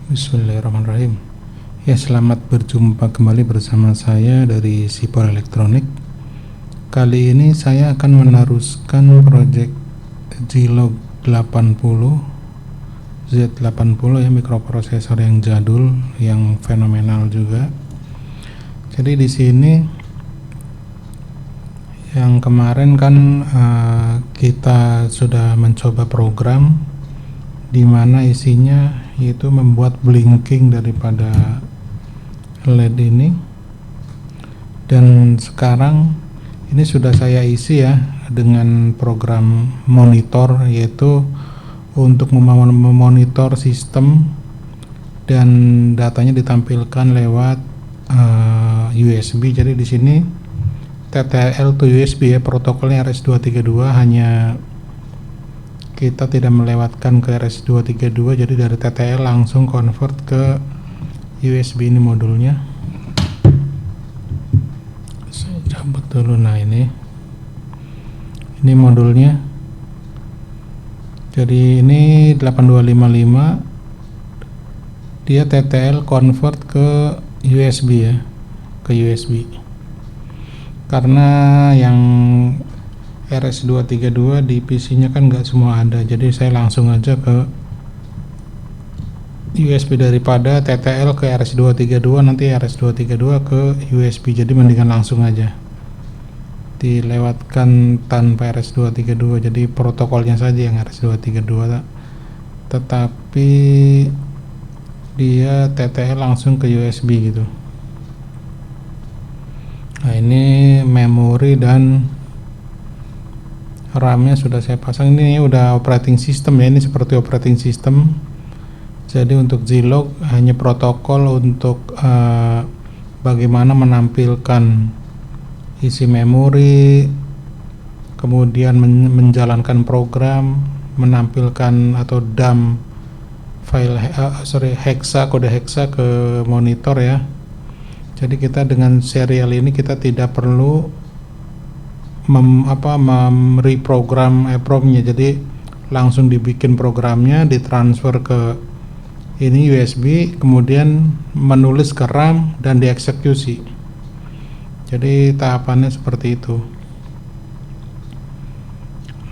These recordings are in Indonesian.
Bismillahirrahmanirrahim. Ya, selamat berjumpa kembali bersama saya dari Sipol Elektronik. Kali ini saya akan meneruskan proyek Zilog 80 Z80 ya, mikroprosesor yang jadul, yang fenomenal juga. Jadi di sini yang kemarin kan kita sudah mencoba program di mana isinya yaitu membuat blinking daripada LED ini, dan sekarang ini sudah saya isi ya dengan program monitor, yaitu untuk memonitor sistem dan datanya ditampilkan lewat USB. Jadi di sini TTL to USB ya, protokolnya RS232, hanya kita tidak melewatkan ke RS232, jadi dari TTL langsung convert ke USB. Ini modulnya saya cabut dulu. Nah, ini modulnya. Jadi ini 8255, dia TTL convert ke USB ya, ke USB. Karena yang RS232 di PC-nya kan nggak semua ada, jadi saya langsung aja ke USB daripada TTL ke RS232, nanti RS232 ke USB. Jadi mendingan langsung aja dilewatkan tanpa RS232, jadi protokolnya saja yang RS232, tetapi dia TTL langsung ke USB gitu. Nah, ini memori dan RAM-nya sudah saya pasang. Ini udah operating system ya, ini seperti operating system. Jadi untuk Zilog hanya protokol untuk bagaimana menampilkan isi memori, kemudian menjalankan program, menampilkan atau dump file hexa, kode hexa ke monitor ya. Jadi kita dengan serial ini kita tidak perlu reprogram EEPROM-nya, jadi langsung dibikin programnya, ditransfer ke ini USB, kemudian menulis ke RAM dan dieksekusi. Jadi tahapannya seperti itu.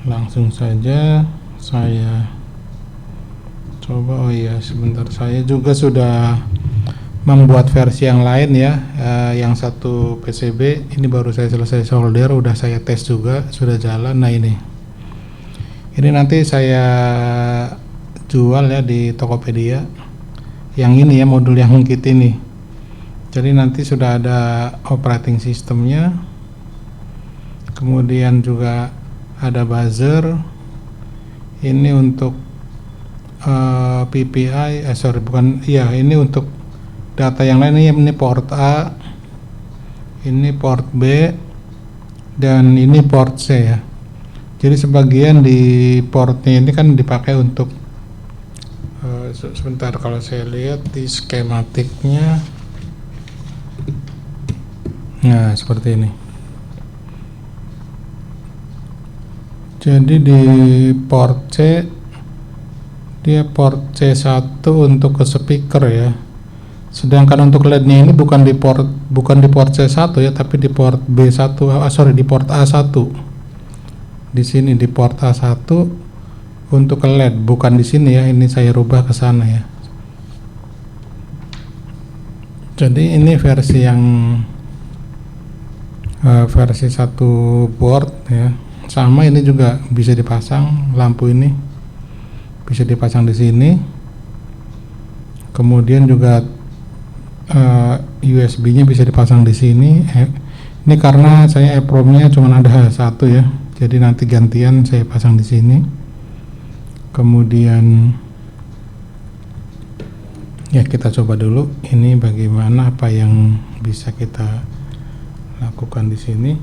Langsung saja saya coba. Oh iya, sebentar, saya juga sudah membuat versi yang lain ya, yang satu PCB ini baru saya selesai solder, udah saya tes juga, sudah jalan. Nah, ini nanti saya jual ya di Tokopedia, yang ini ya, modul yang kit ini. Jadi nanti sudah ada operating systemnya, kemudian juga ada buzzer, ini untuk PPI, ini untuk data yang lain. Ini port A, ini port B, dan ini port C ya. Jadi sebagian di portnya ini kan dipakai untuk sebentar, kalau saya lihat di skematiknya, nah seperti ini. Jadi di port C, dia port C1 untuk ke speaker ya. Sedangkan untuk LED-nya ini bukan di port C1 ya, tapi di port B1, di port A1. Di sini di port A1 untuk ke LED, bukan di sini ya. Ini saya rubah ke sana ya. Jadi ini versi yang versi satu port ya. Sama, ini juga bisa dipasang, lampu ini bisa dipasang di sini. Kemudian juga USB-nya bisa dipasang di sini. Ini karena saya EEPROM-nya cuma ada satu ya, jadi nanti gantian saya pasang di sini. Kemudian ya, kita coba dulu ini bagaimana, apa yang bisa kita lakukan di sini.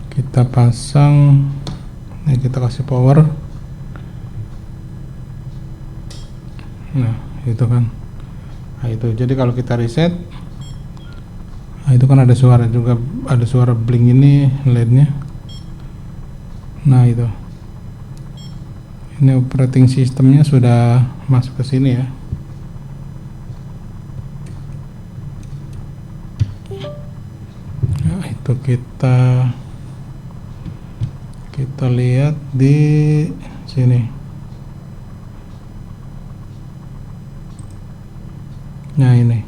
Kita pasang, nah kita kasih power. Nah, itu kan. Nah, itu jadi kalau kita reset, nah itu kan ada suara juga, ada suara blink ini LED-nya. Nah, itu Ini operating sistemnya sudah masuk ke sini ya. Nah, itu kita lihat di sini. Nah, ini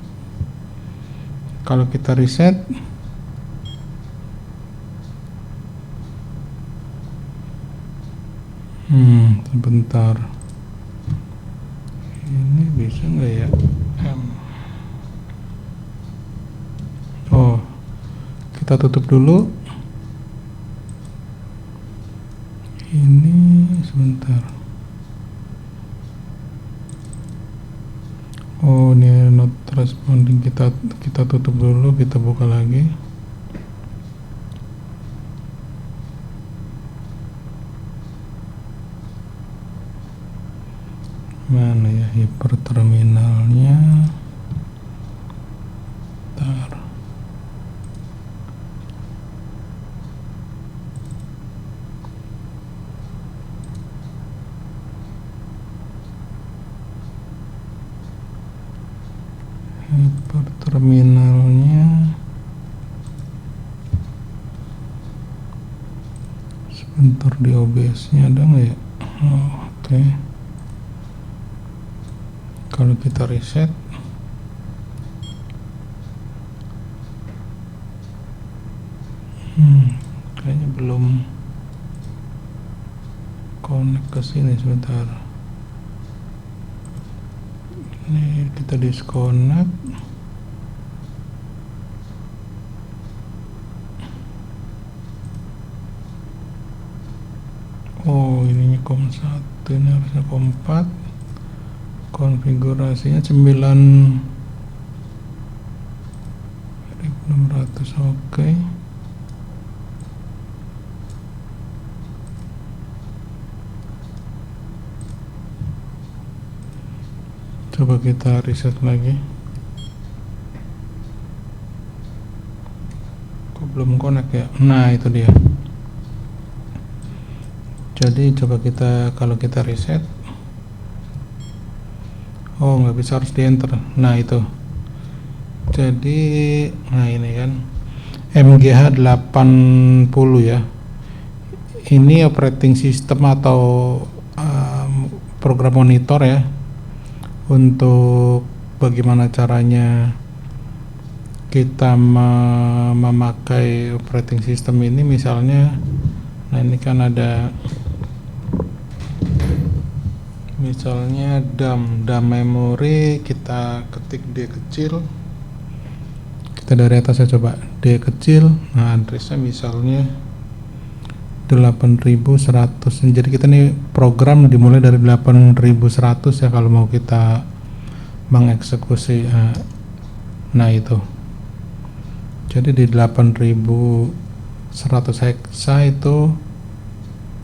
kalau kita reset, sebentar, ini bisa nggak ya? Oh, kita tutup dulu. Ini sebentar. Oh, ini not responding. Kita tutup dulu, kita buka lagi. Mana ya hyperterminalnya? Bentar. Hyperterminalnya sebentar, di OBS-nya ada nggak ya? Oh, oke. Kalau kita reset, kayaknya belum connect ke sini. Sebentar, ini kita disconnect. Oh, ininya COM 1, ini harusnya COM 4. Konfigurasinya 9.600. oke. Coba kita reset lagi. Kok belum connect ya? Nah, itu dia. Jadi coba kalau kita reset, oh nggak bisa, harus di enter. Nah, itu. Jadi, nah ini kan MGH 80 ya. Ini operating system atau program monitor ya, untuk bagaimana caranya kita memakai operating system ini. Misalnya, nah ini kan ada misalnya DAM memori, kita ketik D kecil, kita dari atas ya, coba D kecil. Nah, addressnya misalnya 8100. Jadi kita nih program dimulai dari 8100 ya kalau mau kita mengeksekusi. Nah, itu. Jadi di 8100 hexa itu,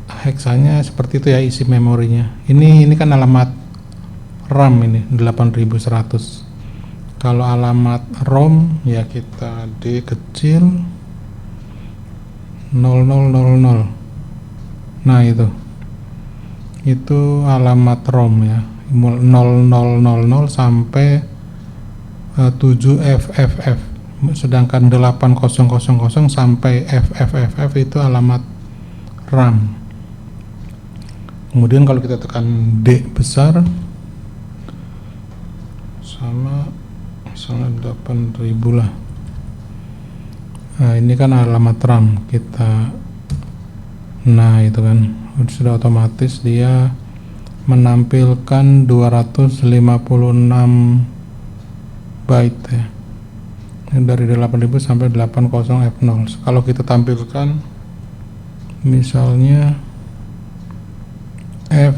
heksanya seperti itu ya, isi memorinya. Ini kan alamat RAM, ini 8100. Kalau alamat ROM ya kita D kecil 0000. Nah, itu alamat ROM ya, 0000 sampai 7FFF. Sedangkan 8000 sampai FFFF itu alamat RAM. Kemudian kalau kita tekan D besar sama misalnya 8000 lah. Nah, ini kan alamat RAM kita. Nah, itu kan sudah otomatis dia menampilkan 256 byte ya. Ini dari 8000 sampai 80F0. Kalau kita tampilkan misalnya F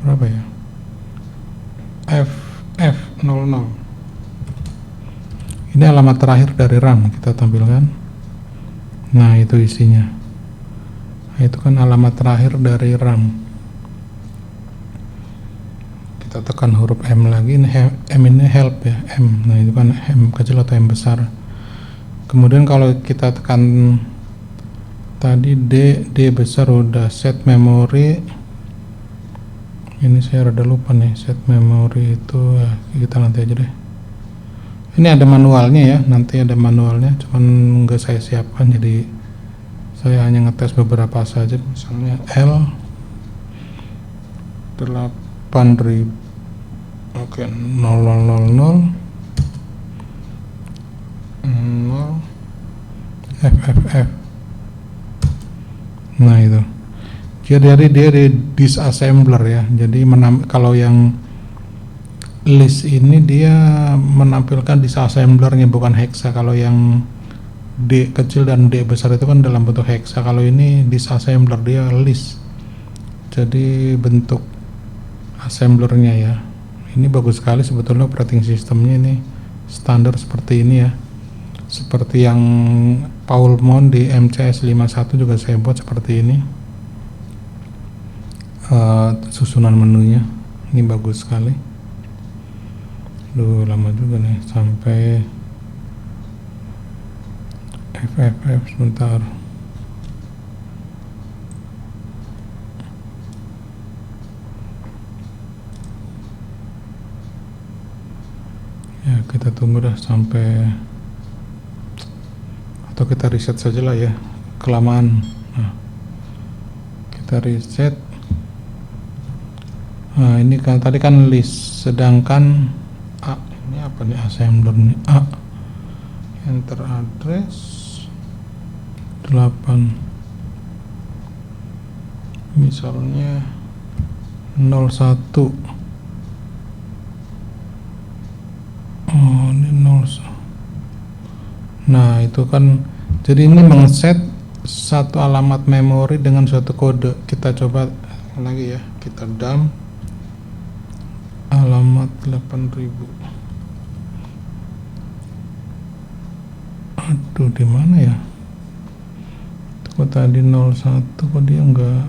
berapa ya? FF00. Ini alamat terakhir dari RAM kita tampilkan. Nah, itu isinya. Nah, itu kan alamat terakhir dari RAM. Kita tekan huruf M lagi. Ini M ini help ya, M. Nah, itu kan M kecil atau M besar. Kemudian kalau kita tekan tadi D besar udah. Set memori, ini saya rada lupa nih. Set memori itu ya, kita nanti aja deh. Ini ada manualnya ya, nanti ada manualnya, cuman nggak saya siapkan, jadi saya hanya ngetes beberapa saja. Misalnya L 8000, oke, 0000 0 FFF. Nah itu, jadi dia di disassembler ya. Jadi kalau yang list ini dia menampilkan disassemblernya, bukan hexa. Kalau yang D kecil dan D besar itu kan dalam bentuk hexa. Kalau ini disassembler, dia list, jadi bentuk assemblernya ya. Ini bagus sekali sebetulnya operating sistemnya, ini standar seperti ini ya. Seperti yang Paul Mon di MCS 51 juga saya buat seperti ini. Susunan menunya ini bagus sekali. Duh, lama juga nih sampai FFF, sebentar. Ya, kita tunggu dah sampai, atau kita reset saja lah ya, kelamaan. Nah, kita reset. Nah, ini kan tadi kan list, sedangkan A, ini apa nih assembler nih, A enter address 8 misalnya 01. Oh, ini 01. Nah itu kan, jadi ini mengset satu alamat memori dengan suatu kode. Kita coba lagi ya, kita dump alamat 8000. Aduh, di mana ya? Kok tadi 01, kok dia enggak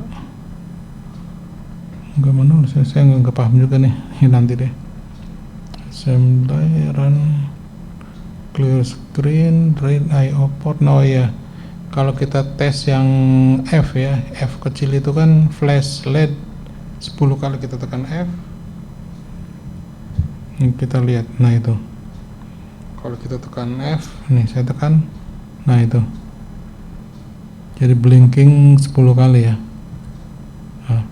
menulis. Saya enggak paham juga nih. Ini nanti deh. Assembly run clear screen read IO port. Oh ya, kalau kita tes yang F ya, F kecil itu kan flash LED 10 kali kita tekan F. Ini kita lihat, nah itu. Kalau kita tekan F, nih saya tekan, nah itu. Jadi blinking 10 kali ya. Nah.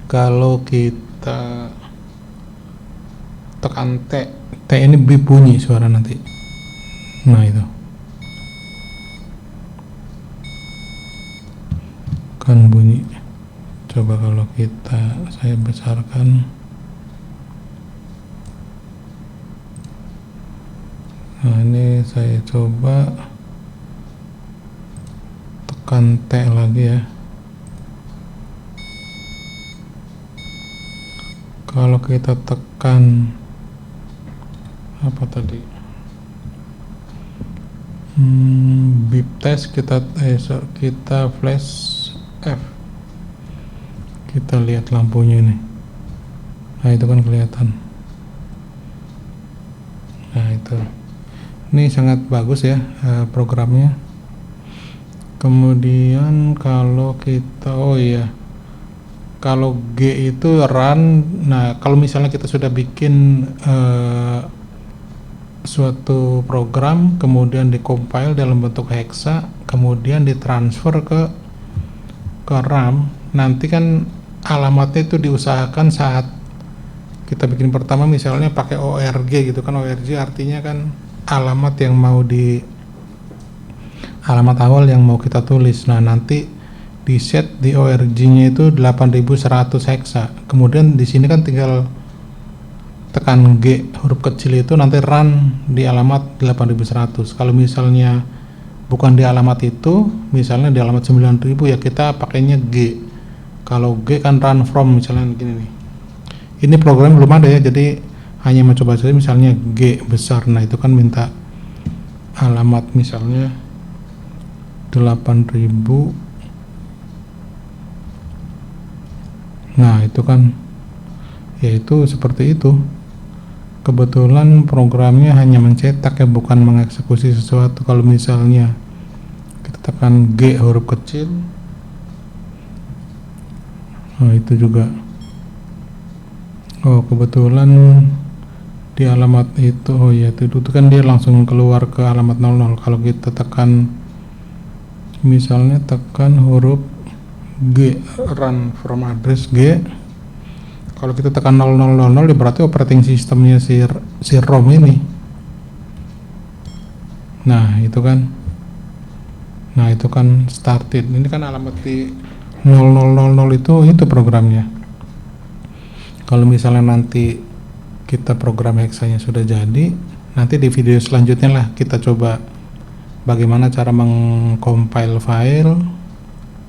Kalau kita tekan T ini bunyi suara nanti. Nah itu. Kan bunyi. Coba kalau saya besarkan. Nah ini saya coba tekan T lagi ya. Kalau kita tekan apa tadi, bip test, kita flash F, kita lihat lampunya ini. Nah itu kan kelihatan. Nah itu, ini sangat bagus ya programnya. Kemudian kalau kita, oh iya, kalau G itu run. Nah kalau misalnya kita sudah bikin suatu program, kemudian dikompil dalam bentuk hexa, kemudian ditransfer ke RAM, nanti kan alamatnya itu diusahakan saat kita bikin pertama, misalnya pakai ORG gitu kan. ORG artinya kan alamat awal yang mau kita tulis. Nah nanti di set di ORG-nya itu 8100 hexa. Kemudian di sini kan tinggal tekan G huruf kecil itu, nanti run di alamat 8100. Kalau misalnya bukan di alamat itu, misalnya di alamat 9000, ya kita pakainya G. Kalau G kan run from, misalnya gini nih. Ini program belum ada ya, jadi hanya mencoba saja. Misalnya G besar, nah itu kan minta alamat misalnya 8000. Nah itu kan, yaitu seperti itu. Kebetulan programnya hanya mencetak ya, bukan mengeksekusi sesuatu. Kalau misalnya tekan G huruf kecil. Oh, itu juga. Oh, kebetulan di alamat itu, oh ya, itu kan dia langsung keluar ke alamat 00. Kalau kita tekan, misalnya tekan huruf G, run from address G, kalau kita tekan 0000 ya berarti operating sistemnya si ROM ini. Nah itu kan started. Ini kan alamat di 0000 itu programnya. Kalau misalnya nanti kita program hexanya sudah jadi, nanti di video selanjutnya lah kita coba bagaimana cara mengcompile file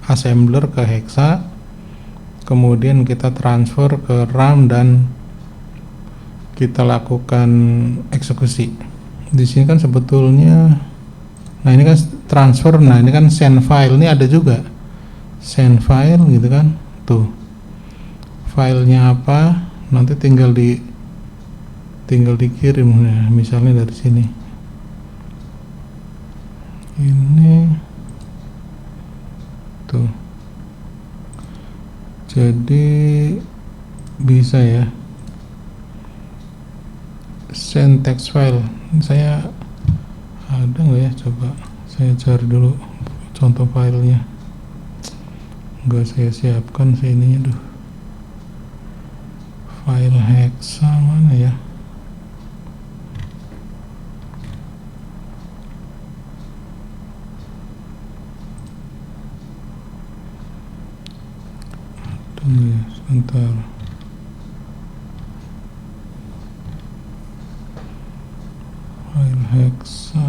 assembler ke hexa, kemudian kita transfer ke RAM dan kita lakukan eksekusi. Di sini kan sebetulnya, nah ini kan transfer, nah ini kan send file, ini ada juga send file gitu kan, tuh filenya apa, nanti tinggal dikirim. Nah, misalnya dari sini ini tuh, jadi bisa ya send text file. Saya ada nggak ya, coba saya cari dulu contoh filenya. Nggak saya siapkan sih ininya, duh, file hexa mana ya. Tunggu ya sebentar. File hexa.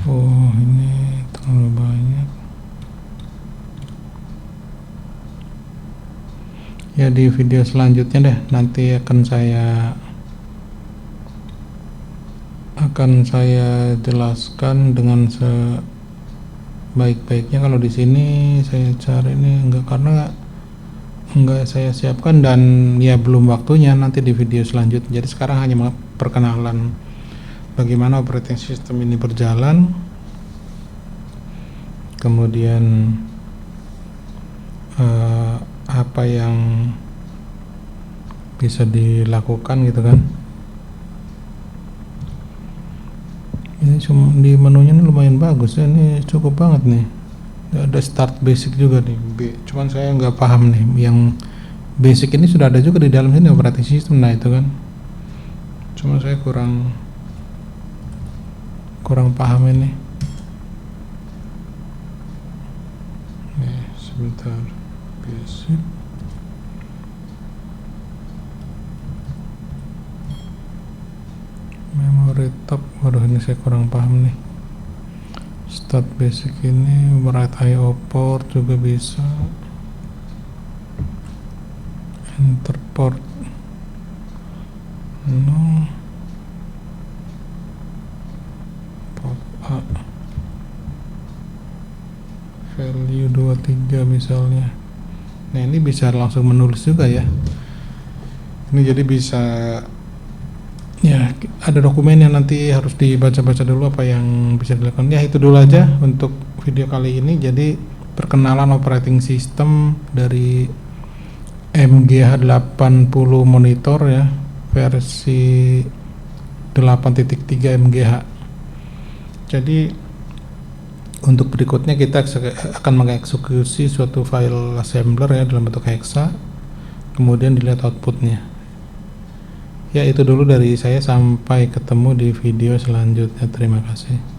Oh, ini terlalu banyak. Ya, di video selanjutnya deh nanti akan saya jelaskan dengan sebaik-baiknya. Kalau di sini saya cari ini enggak saya siapkan, dan ya belum waktunya, nanti di video selanjutnya. Jadi sekarang hanya perkenalan bagaimana operating system ini berjalan, kemudian apa yang bisa dilakukan gitu kan. Ini cuma di menunya ini lumayan bagus ya, ini cukup banget nih. Ada start basic juga nih B, cuman saya nggak paham nih yang basic ini sudah ada juga di dalam sini operating system. Nah itu kan, cuma saya kurang paham ini. Nih sebentar, basic. Memory top, waduh ini saya kurang paham nih. Start basic ini write IO port juga bisa, enter port no, port A, value 23 misalnya. Nah ini bisa langsung menulis juga ya. Ini jadi bisa ya, ada dokumen yang nanti harus dibaca-baca dulu apa yang bisa dilakukan. Ya itu dulu aja untuk video kali ini. Jadi perkenalan operating system dari MGH 80 monitor ya, versi 8.3 MGH. Jadi untuk berikutnya kita akan mengeksekusi suatu file assembler ya dalam bentuk hexa, kemudian dilihat outputnya. Ya itu dulu dari saya, sampai ketemu di video selanjutnya. Terima kasih.